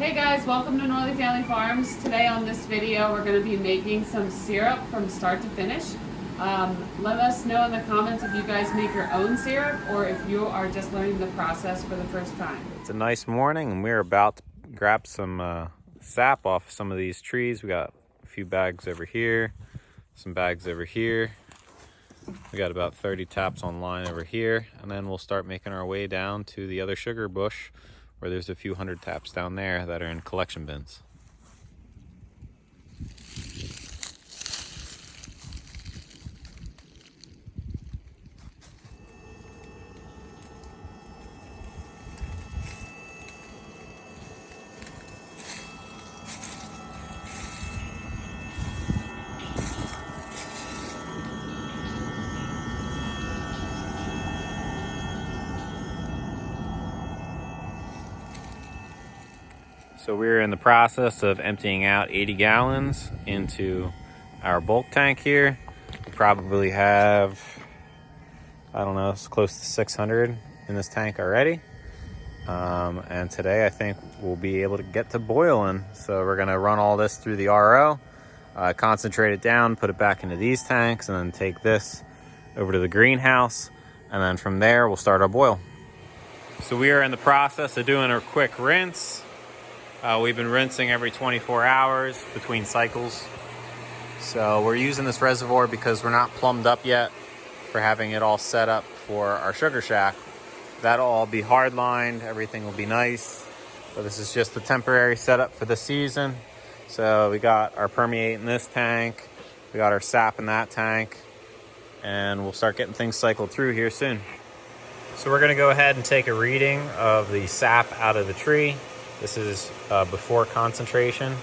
Hey guys, welcome to Norley Family Farms. Today on this video we're going to be making some syrup from start to finish. Let us know in the comments if you guys make your own syrup or if you are just learning the process for the first time. It's a nice morning and we're about to grab some sap off some of these trees. We got a few bags over here, some bags over here. We got about 30 taps on line over here, and then we'll start making our way down to the other sugar bush where there's a few hundred taps down there that are in collection bins. So we're in the process of emptying out 80 gallons into our bulk tank here. We probably have, I don't know, it's close to 600 in this tank already. And today I think we'll be able to get to boiling. So we're gonna run all this through the RO, concentrate it down, put it back into these tanks, and then take this over to the greenhouse. And then from there, we'll start our boil. So we are in the process of doing our quick rinse. We've been rinsing every 24 hours between cycles. So we're using this reservoir because we're not plumbed up yet for having it all set up for our sugar shack. That'll all be hard lined, everything will be nice. But this is just the temporary setup for the season. So we got our permeate in this tank, we got our sap in that tank, and we'll start getting things cycled through here soon. So we're gonna go ahead and take a reading of the sap out of the tree. This is before concentration.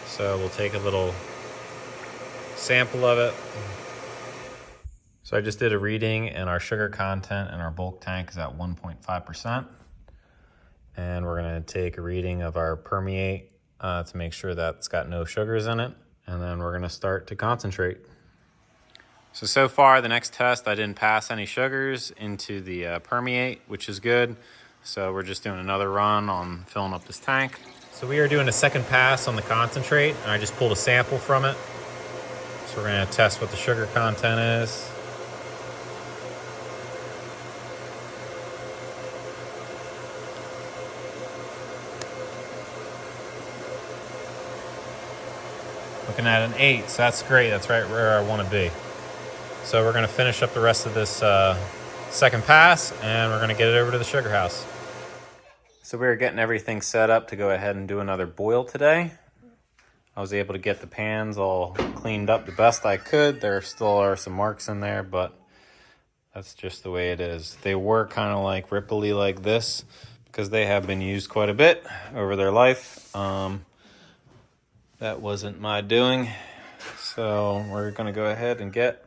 So we'll take a little sample of it. So I just did a reading and our sugar content in our bulk tank is at 1.5%. And we're gonna take a reading of our permeate to make sure that it's got no sugars in it. And then we're gonna start to concentrate. So far the next test, I didn't pass any sugars into the permeate, which is good. So we're just doing another run on filling up this tank. So we are doing a second pass on the concentrate, and I just pulled a sample from it. So we're gonna test what the sugar content is. Looking at an 8, so that's great. That's right where I wanna be. So we're gonna finish up the rest of this second pass, and we're gonna get it over to the sugar house. So we were getting everything set up to go ahead and do another boil today. I was able to get the pans all cleaned up the best I could. There still are some marks in there, but that's just the way it is. They were kind of like ripply like this because they have been used quite a bit over their life. That wasn't my doing. So we're gonna go ahead and get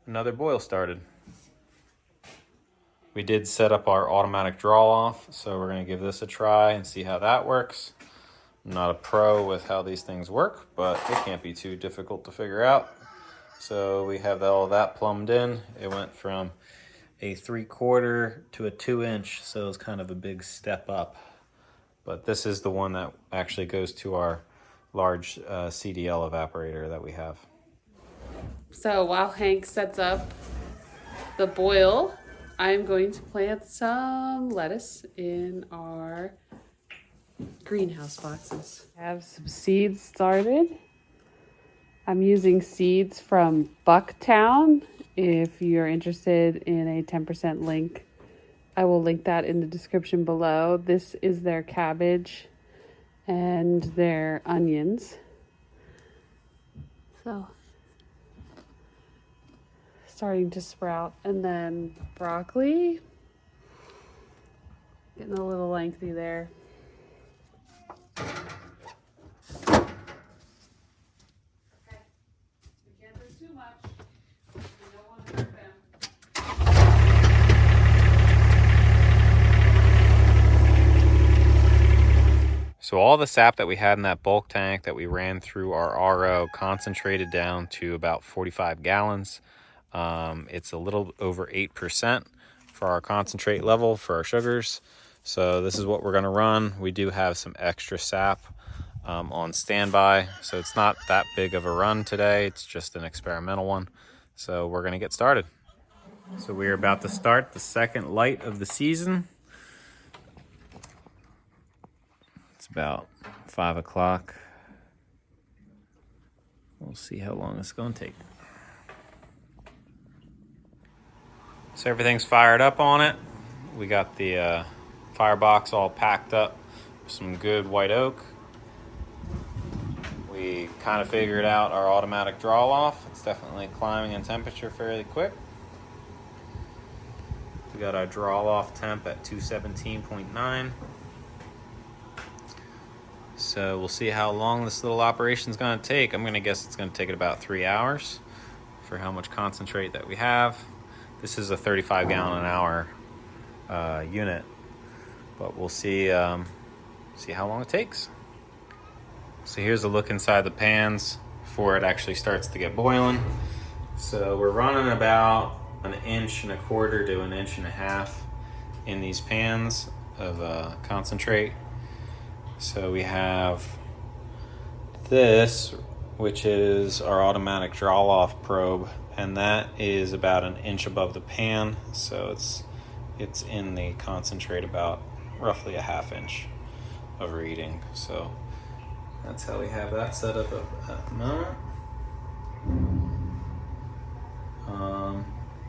another boil started. We did set up our automatic draw off, so we're gonna give this a try and see how that works. I'm not a pro with how these things work, but it can't be too difficult to figure out. So we have all that plumbed in. It went from a 3/4 to a 2-inch, so it's kind of a big step up. But this is the one that actually goes to our large CDL evaporator that we have. So while Hank sets up the boil, I'm going to plant some lettuce in our greenhouse boxes. I have some seeds started. I'm using seeds from Bucktown. If you're interested in a 10% link, I will link that in the description below. This is their cabbage and their onions. So starting to sprout, and then broccoli, getting a little lengthy there. Okay, we can't do too much. We don't want to hurt them. So all the sap that we had in that bulk tank that we ran through our RO concentrated down to about 45 gallons. It's a little over 8% for our concentrate level for our sugars. So this is what we're gonna run. We do have some extra sap on standby, so it's not that big of a run today. It's just an experimental one. So we're gonna get started. So we are about to start the second light of the season. It's about 5 o'clock. We'll see how long it's gonna take. So everything's fired up on it. We got the firebox all packed up with some good white oak. We kind of figured out our automatic draw off. It's definitely climbing in temperature fairly quick. We got our draw off temp at 217.9. So we'll see how long this little operation is going to take. I'm going to guess it's going to take it about 3 hours for how much concentrate that we have. This is a 35 gallon an hour unit, but we'll see how long it takes. So here's a look inside the pans before it actually starts to get boiling. So we're running about 1.25 inches to 1.5 inches in these pans of concentrate. So we have this, which is our automatic draw off probe, and that is about 1 inch above the pan. So it's in the concentrate about roughly 1/2 inch of reading. So that's how we have that set up at the moment.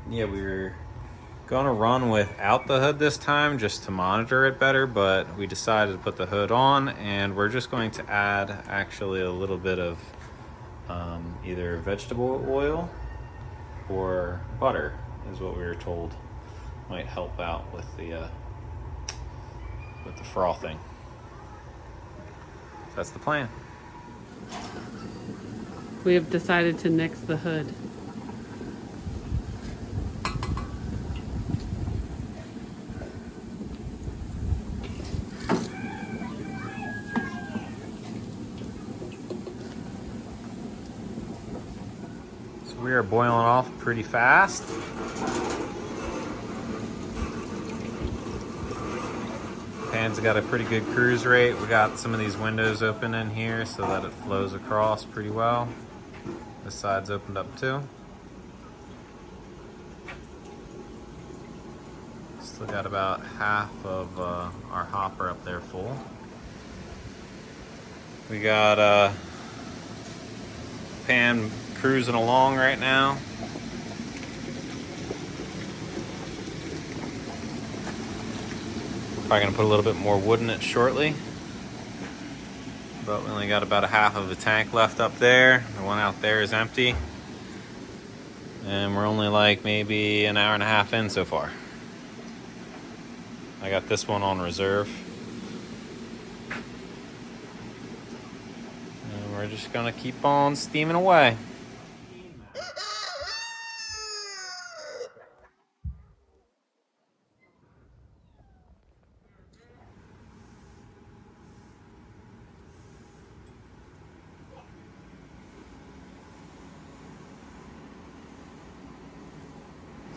Yeah, we were gonna run without the hood this time just to monitor it better, but we decided to put the hood on, and we're just going to add actually a little bit of either vegetable oil or butter is what we were told might help out with the frothing. That's the plan. We have decided to nix the hood. So we are boiling off pretty fast. Pan's got a pretty good cruise rate. We got some of these windows open in here so that it flows across pretty well. This side's opened up too. Still got about half of our hopper up there full. We got pan cruising along right now. Probably gonna put a little bit more wood in it shortly. But we only got about 1/2 of the tank left up there. The one out there is empty. And we're only like maybe 1.5 hours in so far. I got this one on reserve. And we're just gonna keep on steaming away.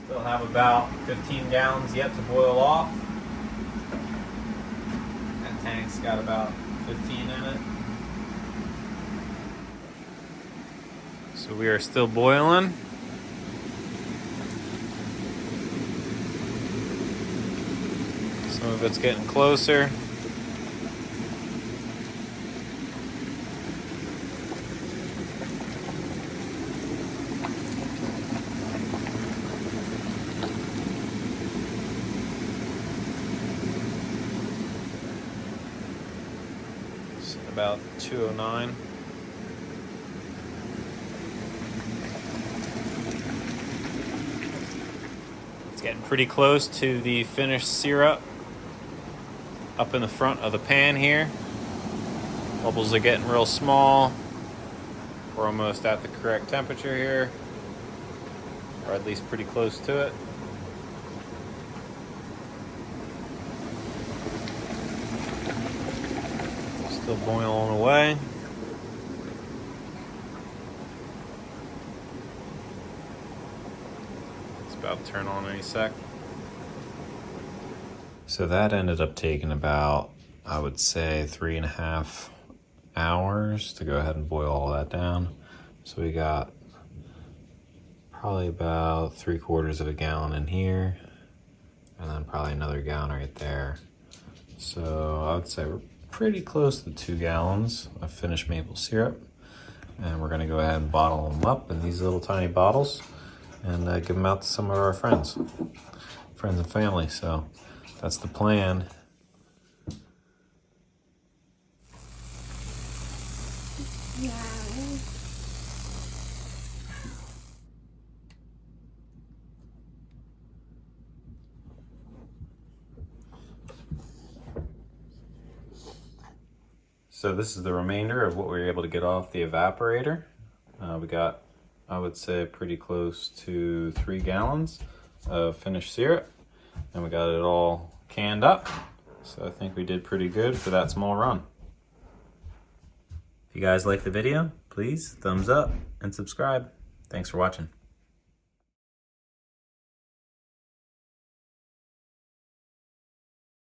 Still have about 15 gallons yet to boil off. That tank's got about 15 in it. So we are still boiling. Some of it's getting closer. About 209. It's getting pretty close to the finished syrup up in the front of the pan here. Bubbles are getting real small. We're almost at the correct temperature here, or at least pretty close to it. Still boiling away. It's about to turn on any sec. So that ended up taking about, I would say, 3.5 hours to go ahead and boil all that down. So we got probably about 3/4 of a gallon in here, and then probably another gallon right there. So I would say we're pretty close to 2 gallons of finished maple syrup. And we're gonna go ahead and bottle them up in these little tiny bottles and give them out to some of our friends and family. So that's the plan. So this is the remainder of what we were able to get off the evaporator. We got, I would say, pretty close to 3 gallons of finished syrup, and we got it all canned up. So I think we did pretty good for that small run. If you guys liked the video, please thumbs up and subscribe. Thanks for watching.